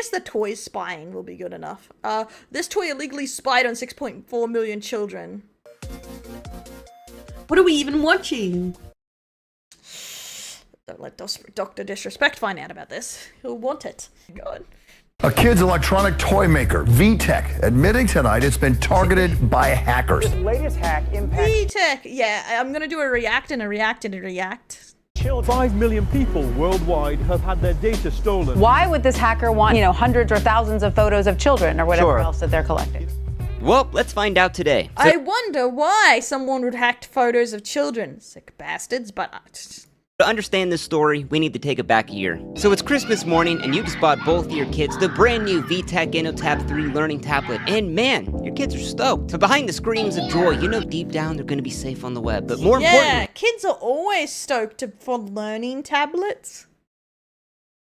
guess the toy spying will be good enough. This toy illegally spied on 6.4 million children. What are we even watching? Don't let Dr. Disrespect find out about this. He'll want it. God. A kid's electronic toy maker, Vtech, admitting tonight it's been targeted by hackers. This latest hack impacts Vtech! Yeah, I'm gonna do a react and a react and a react. children. 5 million people worldwide have had their data stolen. Why would this hacker want, hundreds or thousands of photos of children or whatever else that they're collecting? Well, let's find out today. I wonder why someone would hack photos of children. Sick bastards, but... To understand this story, we need to take it back a year. So it's Christmas morning, and you just bought both of your kids the brand new Vtech EnvTab 3 learning tablet, and man, your kids are stoked. So behind the screams of joy, you know deep down they're gonna be safe on the web, but more importantly... kids are always stoked for learning tablets.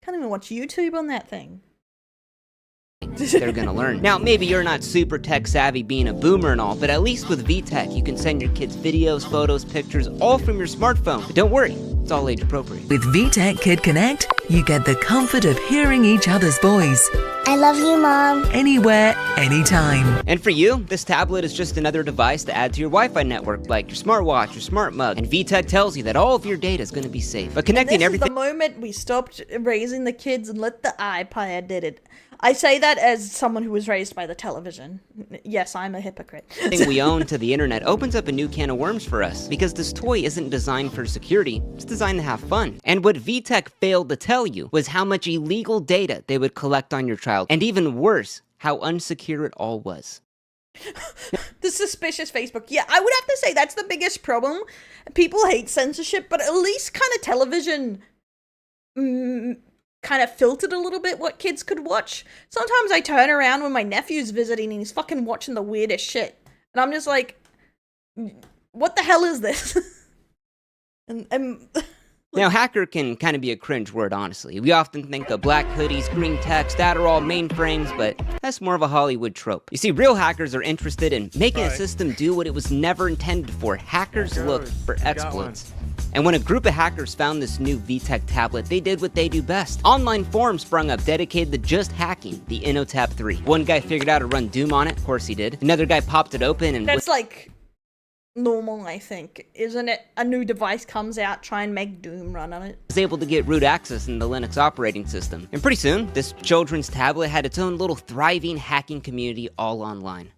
Can't even watch YouTube on that thing. They're gonna learn. Now, maybe you're not super tech savvy being a boomer and all, but at least with Vtech, you can send your kids videos, photos, pictures, all from your smartphone. But don't worry, it's all age appropriate. With Vtech Kid Connect, you get the comfort of hearing each other's voice. I love you, Mom. Anywhere, anytime. And for you, this tablet is just another device to add to your Wi-Fi network, like your smartwatch, your smart mug, and Vtech tells you that all of your data is gonna be safe. But connecting everything... This is the moment we stopped raising the kids and let the iPad did it. I say that as someone who was raised by the television. Yes, I'm a hypocrite. Everything we own to the internet opens up a new can of worms for us, because this toy isn't designed for security, it's designed to have fun. And what Vtech failed to tell you was how much illegal data they would collect on your child, and even worse, how unsecure it all was. The suspicious Facebook. Yeah, I would have to say that's the biggest problem. People hate censorship, but at least kind of television kind of filtered a little bit what kids could watch. Sometimes I turn around when my nephew's visiting and he's fucking watching the weirdest shit. And I'm just like, what the hell is this? and Now, hacker can kind of be a cringe word, honestly. We often think of black hoodies, green text, Adderall, mainframes, but that's more of a Hollywood trope. You see, real hackers are interested in making a system do what it was never intended for. Hackers look for exploits. And when a group of hackers found this new Vtech tablet, they did what they do best. Online forums sprung up dedicated to just hacking the EnvTab 3. One guy figured out how to run Doom on it, of course he did. Another guy popped it open and... That's like normal, I think, isn't it? A new device comes out, try and make Doom run on it. Was able to get root access in the Linux operating system. And pretty soon, this children's tablet had its own little thriving hacking community all online.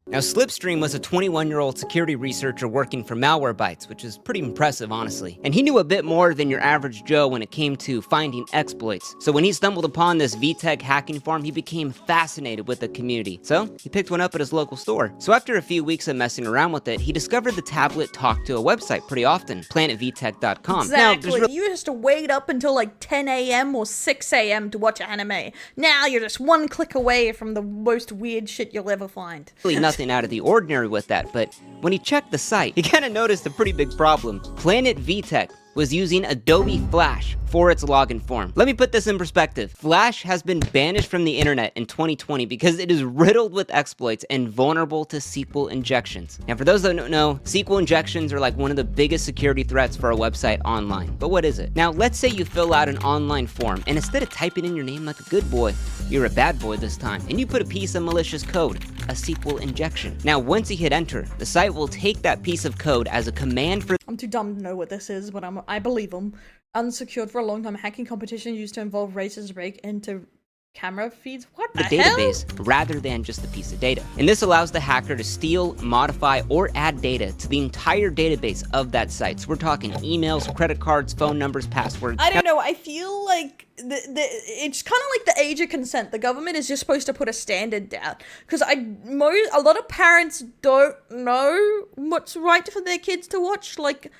Now, Slipstream was a 21-year-old security researcher working for Malwarebytes, which is pretty impressive, honestly. And he knew a bit more than your average Joe when it came to finding exploits. So when he stumbled upon this Vtech hacking forum, he became fascinated with the community. So he picked one up at his local store. So after a few weeks of messing around with it, he discovered the tablet talked to a website pretty often, planetvtech.com. Exactly. Now, you used to wait up until like 10 a.m. or 6 a.m. to watch anime. Now you're just one click away from the most weird shit you'll ever find. Really nothing out of the ordinary with that, but when he checked the site, he kind of noticed a pretty big problem. Planet Vtech was using Adobe Flash for its login form. Let me put this in perspective. Flash has been banished from the internet in 2020 because it is riddled with exploits and vulnerable to SQL injections. Now, for those that don't know, SQL injections are like one of the biggest security threats for a website online. But what is it? Now, let's say you fill out an online form, and instead of typing in your name like a good boy, you're a bad boy this time, and you put a piece of malicious code, a SQL injection. Now, once you hit enter, the site will take that piece of code as a command for... I'm too dumb to know what this is, but I believe them. Unsecured for a long time, hacking competition used to involve racers break into camera feeds. What the hell? Database rather than just a piece of data. And this allows the hacker to steal, modify, or add data to the entire database of that site. So we're talking emails, credit cards, phone numbers, passwords. I don't know. I feel like it's kind of like the age of consent. The government is just supposed to put a standard down, because a lot of parents don't know what's right for their kids to watch. Like,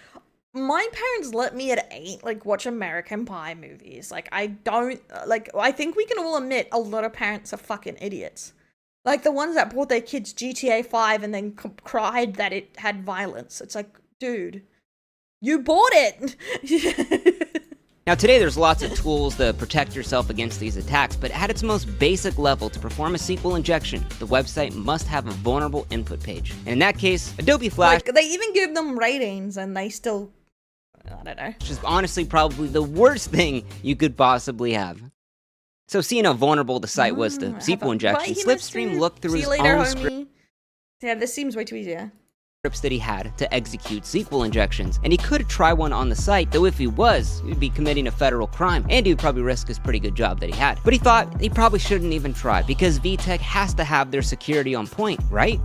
my parents let me at 8, like, watch American Pie movies. Like, I think we can all admit a lot of parents are fucking idiots. Like, the ones that bought their kids GTA 5 and then cried that it had violence. It's like, dude, you bought it! Now today there's lots of tools to protect yourself against these attacks, but at its most basic level, to perform a SQL injection, the website must have a vulnerable input page. And in that case, Adobe Flash... Like, they even give them ratings and they still... I don't know. Which is honestly probably the worst thing you could possibly have. So seeing how vulnerable the site was to SQL injection, Slipstream looked through his own scripts. Yeah, this seems way too easy. Yeah. That he had to execute SQL injections, and he could try one on the site, though if he was, he'd be committing a federal crime, and he would probably risk his pretty good job that he had. But he thought he probably shouldn't even try, because VTech has to have their security on point, right?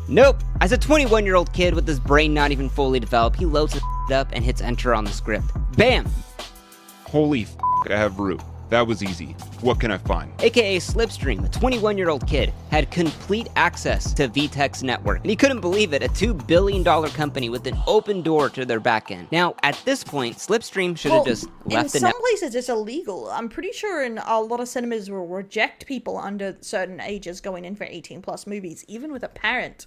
Nope. As a 21-year-old kid with his brain not even fully developed, he loads it up and hits enter on the script. Bam! Holy f***, I have root. That was easy. What can I find? AKA Slipstream, a 21-year-old kid, had complete access to Vtech's network, and he couldn't believe it, a $2 billion company with an open door to their backend. Now, at this point, Slipstream should have just left the network. In some places, it's illegal. I'm pretty sure in a lot of cinemas will reject people under certain ages going in for 18+ movies, even with a parent.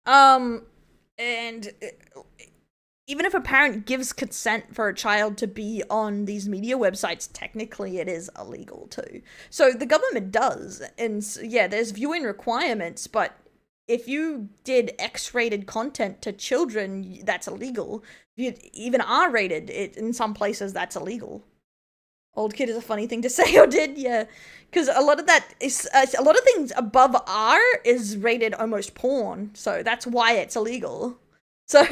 And even if a parent gives consent for a child to be on these media websites, technically it is illegal too. So the government does, and yeah, there's viewing requirements, but if you did X-rated content to children, that's illegal. Even R-rated, in some places, that's illegal. Old kid is a funny thing to say or did, yeah. Because a lot of that is, a lot of things above R is rated almost porn, so that's why it's illegal. So...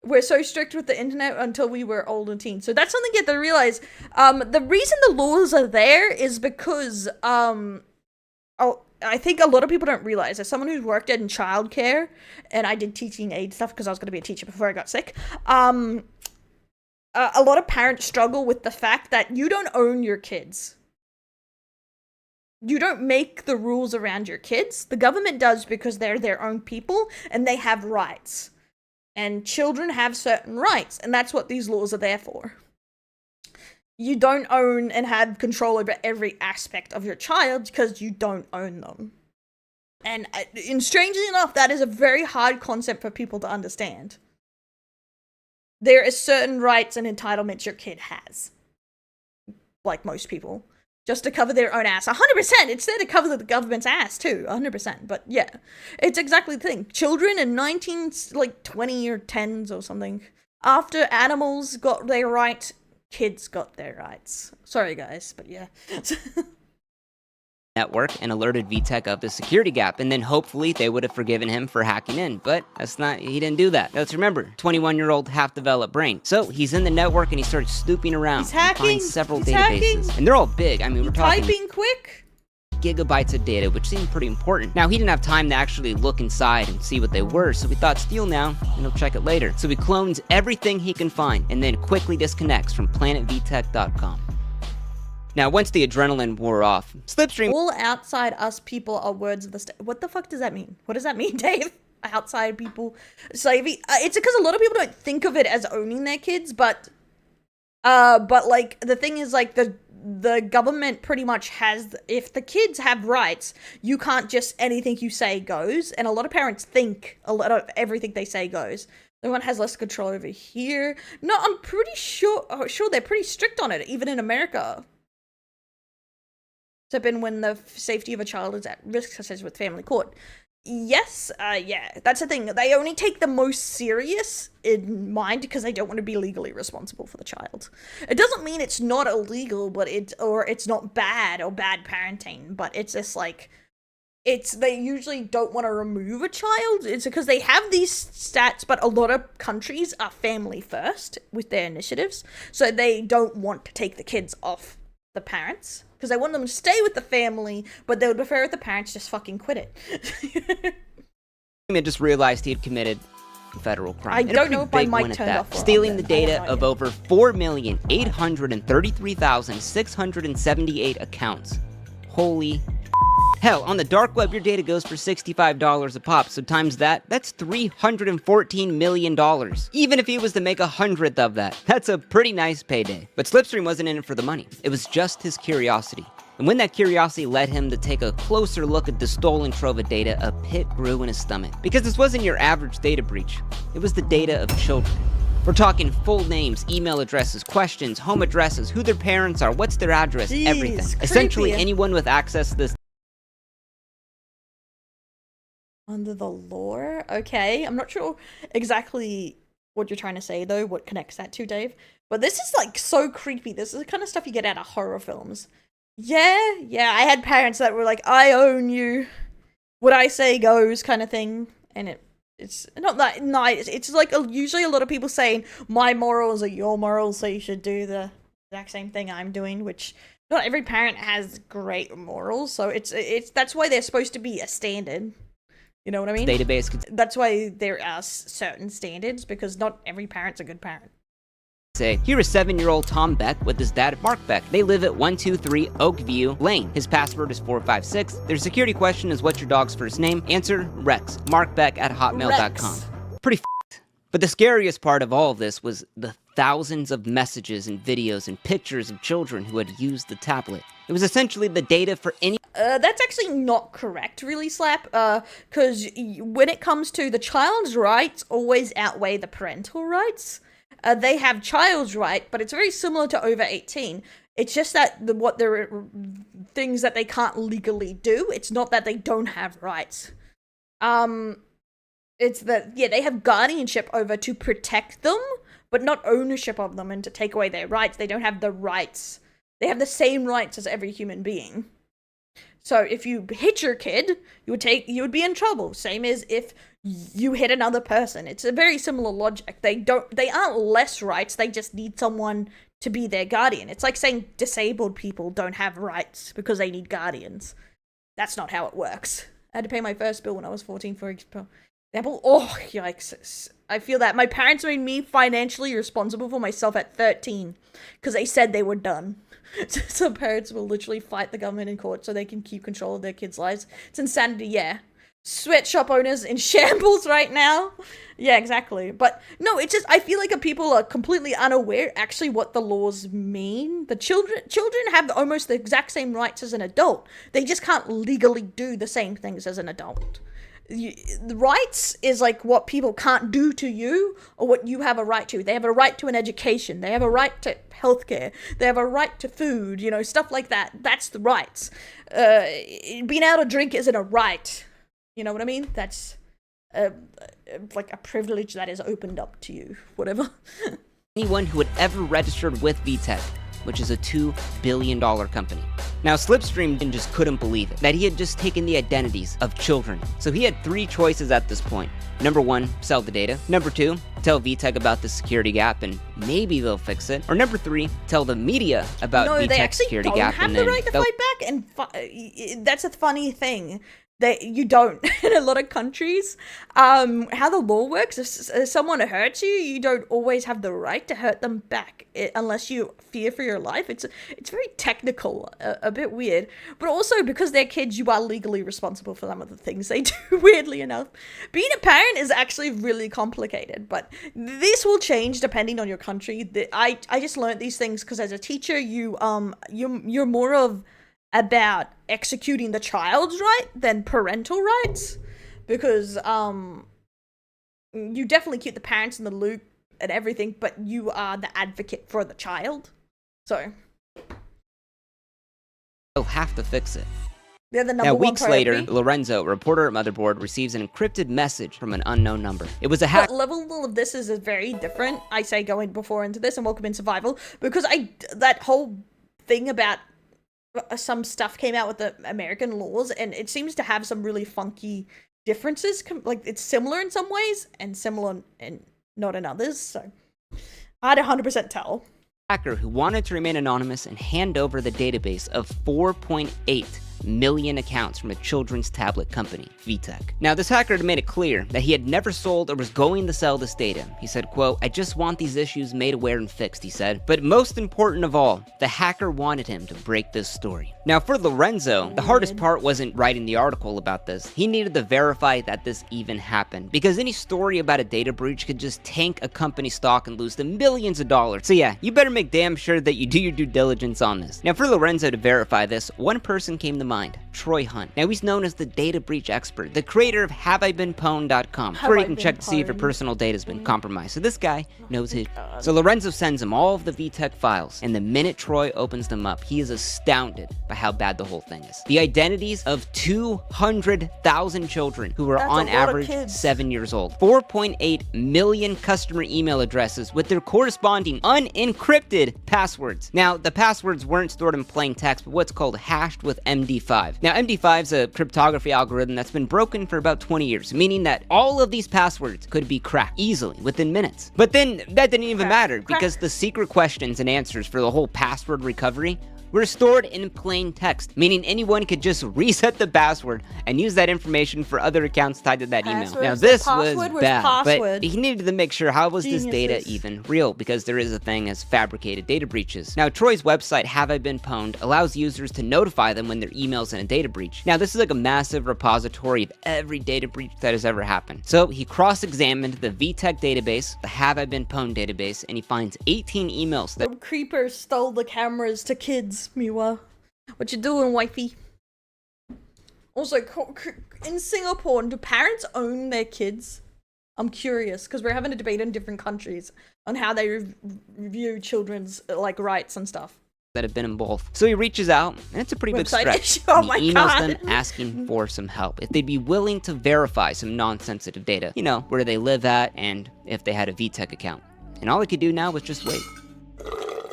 we're so strict with the internet until we were old and teens. So that's something you have to realize. The reason the laws are there is because, I think a lot of people don't realize, as someone who's worked in childcare, and I did teaching aid stuff because I was going to be a teacher before I got sick, a lot of parents struggle with the fact that you don't own your kids. You don't make the rules around your kids. The government does because they're their own people, and they have rights. And children have certain rights, and that's what these laws are there for. You don't own and have control over every aspect of your child because you don't own them. And strangely enough, that is a very hard concept for people to understand. There are certain rights and entitlements your kid has. Like most people. Just to cover their own ass. 100%! It's there to cover the government's ass, too. 100%. But, yeah. It's exactly the thing. Children in 20 or 10s or something. After animals got their rights, kids got their rights. Sorry, guys, but yeah. Network and alerted Vtech of the security gap, and then hopefully they would have forgiven him for hacking in, but he didn't do that. Let's remember, 21-year-old half-developed brain. So he's in the network and he starts snooping around. He's hacking. He finds several databases, and they're all big. I mean, we're talking typing quick. Gigabytes of data, which seemed pretty important. Now, he didn't have time to actually look inside and see what they were, so we thought steal now, and he'll check it later. So he clones everything he can find, and then quickly disconnects from planetvtech.com. Now, once the adrenaline wore off, Slipstream... All outside us people are words of the state. What the fuck does that mean? What does that mean, Dave? Outside people... Slavey? It's because a lot of people don't think of it as owning their kids, but like, the thing is, like, the government pretty much has... If the kids have rights, you can't just... Anything you say goes, and a lot of parents think a lot of everything they say goes. Everyone has less control over here. No, I'm pretty sure they're pretty strict on it, even in America. Except when the safety of a child is at risk, such as with family court. Yes, yeah, that's the thing. They only take the most serious in mind because they don't want to be legally responsible for the child. It doesn't mean it's not illegal, but it's not bad or bad parenting, but it's just like, they usually don't want to remove a child. It's because they have these stats, but a lot of countries are family first with their initiatives, so they don't want to take the kids off the parents. Because they want them to stay with the family, but they would prefer if the parents just fucking quit it. I just realized he had committed a federal crime. I don't know if my mic turned off. Stealing the data of over 4,833,678 accounts. Holy hell, on the dark web, your data goes for $65 a pop, so times that's $314 million. Even if he was to make 100th of that, that's a pretty nice payday. But Slipstream wasn't in it for the money. It was just his curiosity. And when that curiosity led him to take a closer look at the stolen trove of data, a pit grew in his stomach. Because this wasn't your average data breach. It was the data of children. We're talking full names, email addresses, questions, home addresses, who their parents are, what's their address, everything. Creepy. Essentially, anyone with access to this under the lore? Okay, I'm not sure exactly what you're trying to say, though, what connects that to, Dave. But this is, like, so creepy. This is the kind of stuff you get out of horror films. Yeah, I had parents that were like, I own you, what I say goes kind of thing, and it's not that nice. It's like usually a lot of people saying, my morals are your morals, so you should do the exact same thing I'm doing, which not every parent has great morals, so it's that's why they're supposed to be a standard. You know what I mean? Database could That's why there are certain standards, because not every parent's a good parent. say, here is 7-year-old Tom Beck with his dad, Mark Beck. They live at 123 Oakview Lane. His password is 456. Their security question is, what's your dog's first name? Answer, Rex. markbeck@hotmail.com. Pretty f***ed. But the scariest part of all of this was the thousands of messages and videos and pictures of children who had used the tablet. It was essentially the data for any That's actually not correct, really, Slap, because when it comes to the child's rights always outweigh the parental rights. They have child's right, but it's very similar to over 18. It's just that there are things that they can't legally do. It's not that they don't have rights. It's that, yeah, they have guardianship over to protect them, but not ownership of them and to take away their rights. They don't have the rights. They have the same rights as every human being. So if you hit your kid, you would be in trouble. Same as if you hit another person. It's a very similar logic. They aren't less rights. They just need someone to be their guardian. It's like saying disabled people don't have rights because they need guardians. That's not how it works. I had to pay my first bill when I was 14, for example. Oh, yikes. I feel that my parents made me financially responsible for myself at 13 because they said they were done. So parents will literally fight the government in court so they can keep control of their kids' lives. It's insanity, yeah. Sweatshop owners in shambles right now. Yeah, exactly. But no, it's just, I feel like people are completely unaware actually what the laws mean. The children have almost the exact same rights as an adult. They just can't legally do the same things as an adult. The rights is like what people can't do to you or what you have a right to. They have a right to an education. They have a right to healthcare. They have a right to food, stuff like that. That's the rights. Being able to drink isn't a right. You know what I mean? That's like a privilege that is opened up to you, whatever. anyone who had ever registered with Vtech, which is a $2 billion company. Now, Slipstream just couldn't believe it, that he had just taken the identities of children. So he had 3 choices at this point. Number 1, sell the data. Number 2, tell Vtech about the security gap and maybe they'll fix it. Or number 3, tell the media about Vtech's security gap and then they actually don't have the right to fight back, and that's a funny thing. That you don't in a lot of countries. How the law works, if someone hurts you, you don't always have the right to hurt them back unless you fear for your life. It's very technical, a bit weird, but also because they're kids, you are legally responsible for some of the things they do. Weirdly enough, being a parent is actually really complicated, but this will change depending on your country. I just learned these things because as a teacher, you're more of about executing the child's right than parental rights, because you definitely keep the parents in the loop and everything, but you are the advocate for the child, so they'll have to fix it. They're the number now, one weeks priority. later, Lorenzo, a reporter at Motherboard, receives an encrypted message from an unknown number. It was a hack. The level of this is very different. I say going before into this and welcome in survival, because that whole thing about some stuff came out with the American laws, and it seems to have some really funky differences. Like, it's similar in some ways and similar and not in others. So I'd 100% tell. Hacker who wanted to remain anonymous and hand over the database of 4.8 million accounts from a children's tablet company, Vtech. Now, this hacker had made it clear that he had never sold or was going to sell this data. He said, quote, "I just want these issues made aware and fixed," he said. But most important of all, the hacker wanted him to break this story. Now, for Lorenzo, the hardest part wasn't writing the article about this. He needed to verify that this even happened, because any story about a data breach could just tank a company's stock and lose them millions of dollars. So yeah, you better make damn sure that you do your due diligence on this. Now, for Lorenzo to verify this, one person came to mind: Troy Hunt. Now, he's known as the data breach expert, the creator of HaveIBeenPwned.com, where you can check to see if your personal data has been compromised. So this guy knows his. So Lorenzo sends him all of the Vtech files, and the minute Troy opens them up, he is astounded by how bad the whole thing is. The identities of 200,000 children who are on average 7 years old, 4.8 million customer email addresses with their corresponding unencrypted passwords. Now, the passwords weren't stored in plain text, but what's called hashed with MD5. Now, MD5 is a cryptography algorithm that's been broken for about 20 years, meaning that all of these passwords could be cracked easily within minutes. But then that didn't even matter, because the secret questions and answers for the whole password recovery were stored in plain text, meaning anyone could just reset the password and use that information for other accounts tied to that email. Now, this was bad, but he needed to make sure how was this data even real, because there is a thing as fabricated data breaches. Now, Troy's website, Have I Been Pwned, allows users to notify them when their email's in a data breach. Now, this is like a massive repository of every data breach that has ever happened. So he cross-examined the Vtech database, the Have I Been Pwned database, and he finds 18 emails that creepers stole the cameras to kids. Miwa, what you doing, wifey? Also, in Singapore, do parents own their kids? I'm curious, because we're having a debate in different countries on how they review children's like rights and stuff that have been involved. So he reaches out, and it's a pretty big stretch. Oh he emails them asking for some help, if they'd be willing to verify some non-sensitive data, you know, where they live at and if they had a Vtech account. And all he could do now was just wait.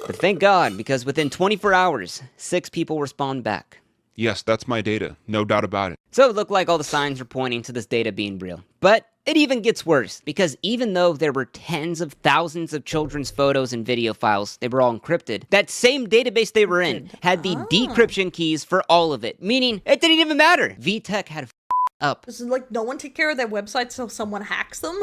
But thank God, because within 24 hours, 6 people respond back. Yes, that's my data. No doubt about it. So it looked like all the signs were pointing to this data being real. But it even gets worse, because even though there were tens of thousands of children's photos and video files, they were all encrypted, that same database they were in had the decryption keys for all of it, meaning it didn't even matter. Vtech had up. This is like no one take care of their websites so someone hacks them?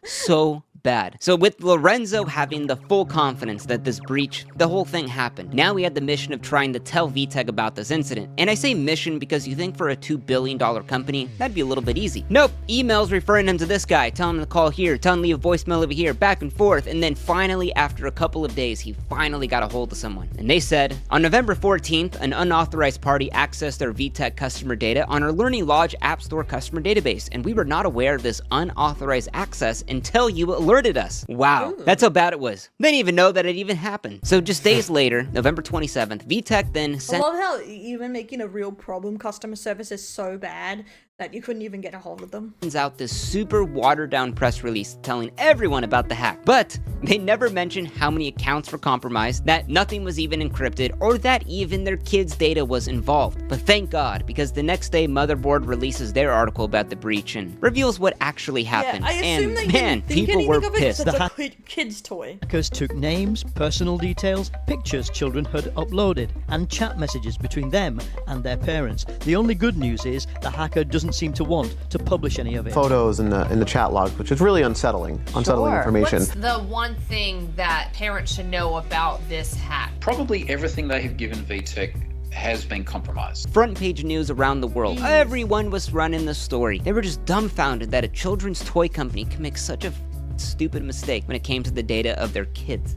So bad. So with Lorenzo having the full confidence that this breach, the whole thing happened, now he had the mission of trying to tell Vtech about this incident. And I say mission because you think for a $2 billion company, that'd be a little bit easy. Nope, emails referring him to this guy, telling him to call here, telling him to leave a voicemail over here, back and forth, and then finally, after a couple of days, he finally got a hold of someone. And they said, on November 14th, an unauthorized party accessed their Vtech customer data on our Learning Lodge App Store customer database, and we were not aware of this unauthorized access until you alerted us. Wow, that's how bad it was. They didn't even know that it even happened. So just days later, November 27th, Vtech then sent— I love how even making a real problem customer service is so bad that you couldn't even get a hold of them. Sends out this super watered down press release telling everyone about the hack, but they never mentioned how many accounts were compromised, that nothing was even encrypted, or that even their kids' data was involved. But thank God, because the next day Motherboard releases their article about the breach and reveals what actually happened. Yeah, I assume and man, people were pissed. It's a kid's toy. Hackers took names, personal details, pictures children had uploaded, and chat messages between them and their parents. The only good news is the hacker doesn't seem to want to publish any of it. Photos in the chat log, which is really unsettling information. What's the one thing that parents should know about this hack? Probably everything they have given VTech has been compromised. Front page news around the world. Everyone was running the story. They were just dumbfounded that a children's toy company could make such a stupid mistake when it came to the data of their kids.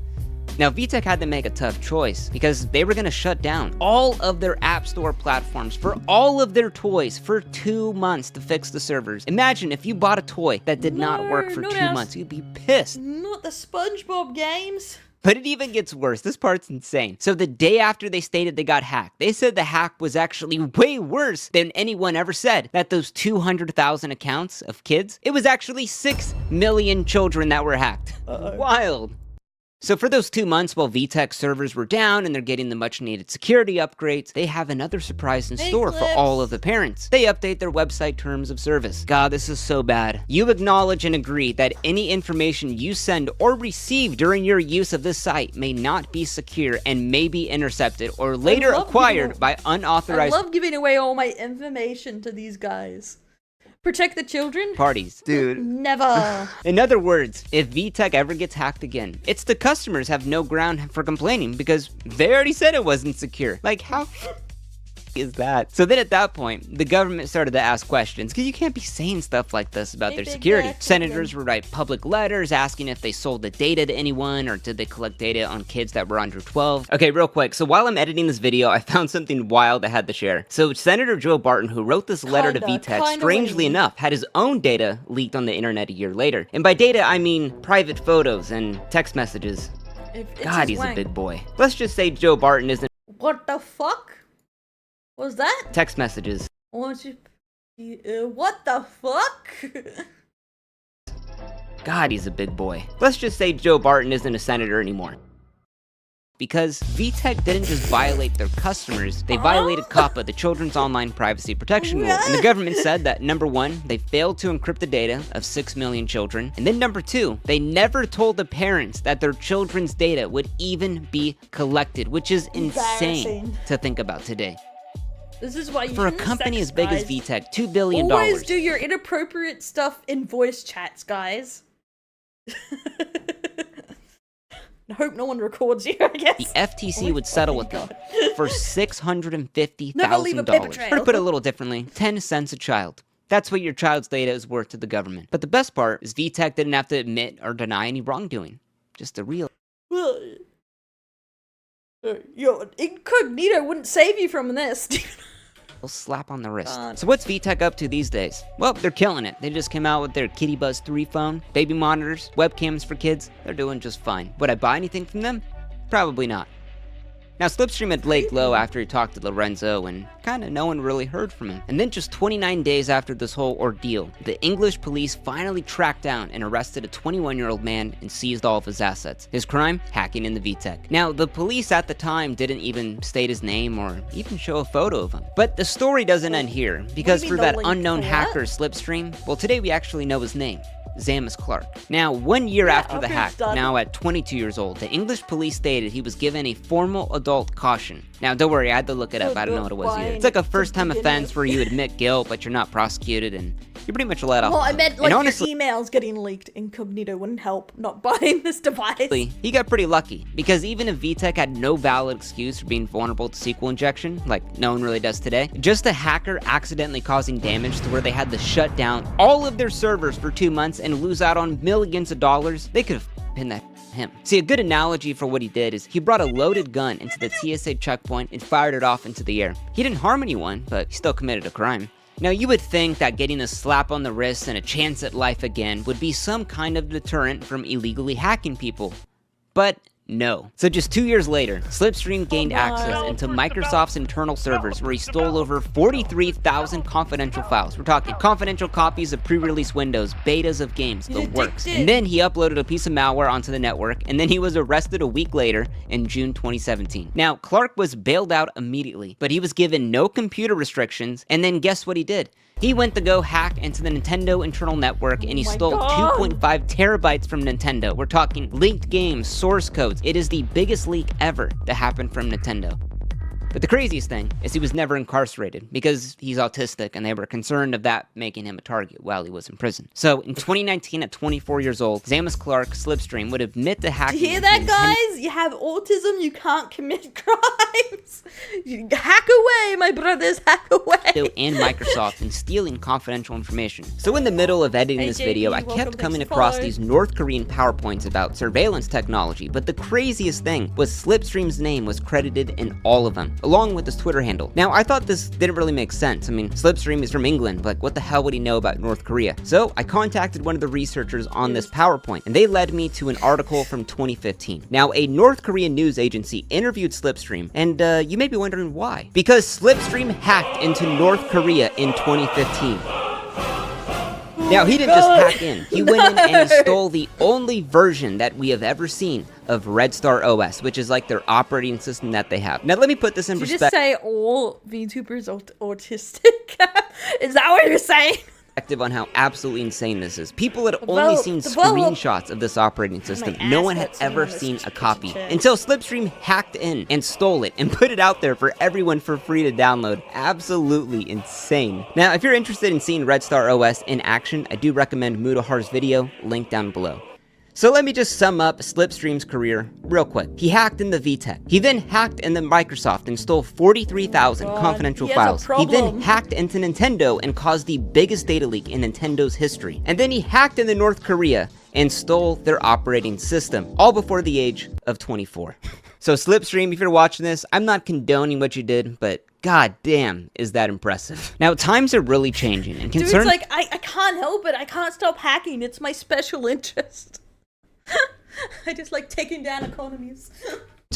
Now, Vtech had to make a tough choice because they were going to shut down all of their App Store platforms for all of their toys for 2 months to fix the servers. Imagine if you bought a toy that did not work for 2 months. You'd be pissed. Not the SpongeBob games. But it even gets worse. This part's insane. So the day after they stated they got hacked, they said the hack was actually way worse than anyone ever said. That those 200,000 accounts of kids, it was actually 6 million children that were hacked. Wild. So for those 2 months while Vtech servers were down and they're getting the much needed security upgrades, they have another surprise in store for all of the parents. They update their website terms of service. God, this is so bad. You acknowledge and agree that any information you send or receive during your use of this site may not be secure and may be intercepted or later acquired by unauthorized— I love giving away all my information to these guys. Protect the children? Parties. Dude. Never. In other words, if Vtech ever gets hacked again, it's the customers have no ground for complaining because they already said it wasn't secure. Like, how is that? So then at that point, the government started to ask questions, because you can't be saying stuff like this about their security. Senators would write public letters asking if they sold the data to anyone, or did they collect data on kids that were under 12. Okay, real quick, so while I'm editing this video, I found something wild I had to share. So Senator Joe Barton, who wrote this letter to VTech, strangely enough, had his own data leaked on the internet a year later. And by data, I mean private photos and text messages. God, he's a big boy. Let's just say Joe Barton isn't— What the fuck? What was that? Text messages. What the fuck? God, he's a big boy. Let's just say Joe Barton isn't a senator anymore. Because VTech didn't just violate their customers, they violated COPPA, the Children's Online Privacy Protection Rule. And the government said that, number one, they failed to encrypt the data of 6 million children. And then number two, they never told the parents that their children's data would even be collected, which is insane to think about today. This is why you For a company as big as VTech, $2 billion. Always do your inappropriate stuff in voice chats, guys. I hope no one records you, I guess. The FTC would settle with them for $650,000. Or to put it a little differently, 10 cents a child. That's what your child's data is worth to the government. But the best part is VTech didn't have to admit or deny any wrongdoing. Just a real— Yo, incognito wouldn't save you from this. slap on the wrist. So what's VTech up to these days? Well, they're killing it. They just came out with their Kitty Buzz 3 phone, baby monitors, webcams for kids. They're doing just fine. Would I buy anything from them? Probably not. Now, Slipstream had laid low after he talked to Lorenzo, and kinda no one really heard from him. And then just 29 days after this whole ordeal, the English police finally tracked down and arrested a 21-year-old man and seized all of his assets. His crime? Hacking into VTech. Now, the police at the time didn't even state his name or even show a photo of him. But the story doesn't end here, because for that unknown hacker Slipstream, well, today we actually know his name. Zamas Clark. Now, 1 year after the hack, now at 22 years old, the English police stated he was given a formal adult caution. Now, don't worry, I had to look it up. I don't know what it was either. It's like a first-time offense where you admit guilt, but you're not prosecuted, and you're pretty much let off. Well, I meant like honestly, your emails getting leaked. Incognito wouldn't help. Not buying this device. He got pretty lucky, because even if VTech had no valid excuse for being vulnerable to SQL injection, like no one really does today, just a hacker accidentally causing damage to where they had to shut down all of their servers for 2 months and lose out on millions of dollars, they could have pinned that him. See, a good analogy for what he did is he brought a loaded gun into the TSA checkpoint and fired it off into the air. He didn't harm anyone, but he still committed a crime. Now, you would think that getting a slap on the wrist and a chance at life again would be some kind of deterrent from illegally hacking people. But no. So just 2 years later, Slipstream gained access into Microsoft's internal servers where he stole over 43,000 confidential files. We're talking confidential copies of pre-release Windows, betas of games, the works. And then he uploaded a piece of malware onto the network, and then he was arrested a week later in June 2017. Now, Clark was bailed out immediately, but he was given no computer restrictions, and then guess what he did? He went to go hack into the Nintendo internal network, and he stole 2.5 terabytes from Nintendo. We're talking linked games, source codes. It is the biggest leak ever to happen from Nintendo. But the craziest thing is he was never incarcerated because he's autistic and they were concerned of that making him a target while he was in prison. So in 2019, at 24 years old, Zamas Clark, Slipstream, would admit to hacking. Do you hear that, guys? You have autism, you can't commit crimes. You hack away, my brothers, hack away. And Microsoft and stealing confidential information. So in the middle of editing this video, I kept coming across these North Korean PowerPoints about surveillance technology, but the craziest thing was Slipstream's name was credited in all of them, along with his Twitter handle. Now, I thought this didn't really make sense. I mean, Slipstream is from England, like what the hell would he know about North Korea? So I contacted one of the researchers on this PowerPoint, and they led me to an article from 2015. Now, a North Korean news agency interviewed Slipstream, and you may be wondering why. Because Slipstream hacked into North Korea in 2015. Now, he didn't just hack in. He went in and he stole the only version that we have ever seen of Red Star OS, which is like their operating system that they have. Now, let me put this in perspective. Did you just say all VTubers are autistic? Is that what you're saying? On how absolutely insane this is. People had only seen screenshots of this operating system. No one had ever seen a copy until Slipstream hacked in and stole it and put it out there for everyone for free to download. Absolutely insane. Now, if you're interested in seeing Red Star OS in action, I do recommend Mudahar's video, link down below. So let me just sum up Slipstream's career real quick. He hacked into Vtech. He then hacked into Microsoft and stole 43,000 confidential files. He then hacked into Nintendo and caused the biggest data leak in Nintendo's history. And then he hacked into North Korea and stole their operating system, all before the age of 24. So Slipstream, if you're watching this, I'm not condoning what you did, but god damn, is that impressive. Now, times are really changing, and Dude's like, I can't help it, I can't stop hacking, it's my special interest. I just like taking down economies.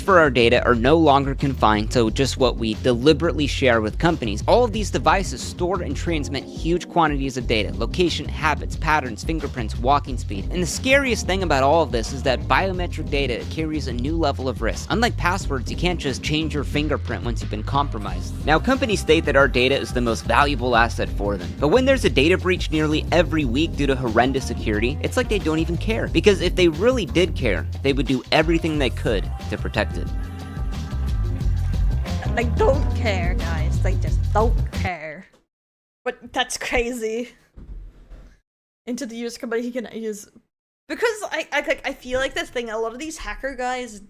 For our data are no longer confined to just what we deliberately share with companies. All of these devices store and transmit huge quantities of data, location, habits, patterns, fingerprints, walking speed. And the scariest thing about all of this is that biometric data carries a new level of risk. Unlike passwords, you can't just change your fingerprint once you've been compromised. Now, companies state that our data is the most valuable asset for them. But when there's a data breach nearly every week due to horrendous security, it's like they don't even care. Because if they really did care, they would do everything they could to protect it. They don't care, guys. They just don't care. But that's crazy. Into the US company he can use, because I feel like this thing. A lot of these hacker guys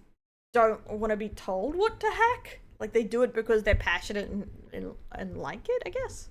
don't want to be told what to hack. Like they do it because they're passionate and like it, I guess.